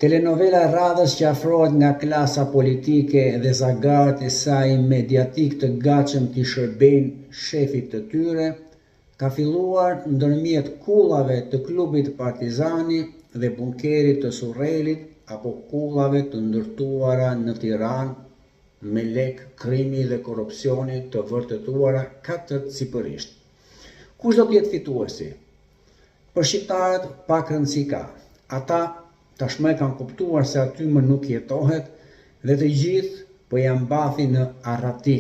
Telenovela radhës që afrohet nga klasa politike dhe zagarët e saj mediatik të gatshëm t'i shërbejnë shefit të tyre, ka filluar ndërmjet kullave të klubit Partizani dhe bunkerit të Surrelit apo kullave të ndërtuara në Tiranë me lek krimi dhe korrupsioni të vërtetuara katërcipërisht. Kush do të jetë fituesi? Për shqiptarët pak rëndësi ka. Ata tashmë kanë kuptuar se aty më nuk jetohet dhe të gjithë po ja mbathin në arrati.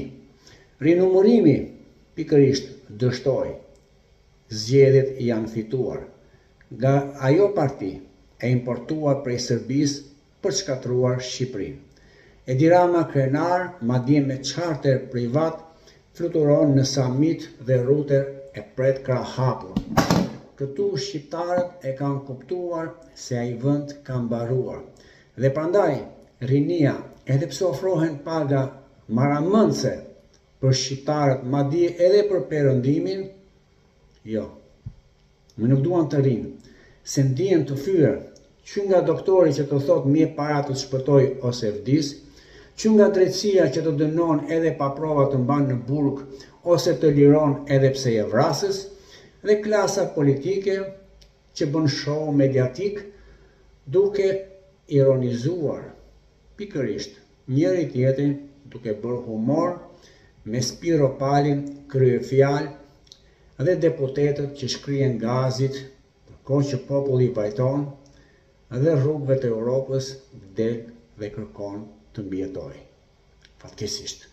Rinumërimi pikërisht dështoi. Zgjedhjet janë fituar nga ajo parti e importuar prej Serbisë për shkatruar Shqipërinë. Edi Rama krenar, madje me charter privat, fluturon në samit dhe ruter e pret krah hapur. Këtu shqiptarët e kanë kuptuar se ai vend ka mbaruar. Dhe prandaj rinia, edhe pse ofrohen paga maramëndse për shqiptarët, madje edhe për perëndimin, jo. Më nuk duan të rinë, se ndihen të fyer, që nga doktori që të thot mje para të shpëtoj ose vdis, që nga drejtësia që të dënon edhe pa prova të mban në burg ose të liron edhe pse je vrasës, dhe klasa politike që bën show mediatik duke ironizuar pikërisht njëri tjetrin, duke bërë humor me Spiro Palin, kryefjalë dhe deputetët që shkrihen gazit, kohë që populli vajton dhe rrugëve të Europës del dhe kërkon të mbijetojë. Fatkeqësisht.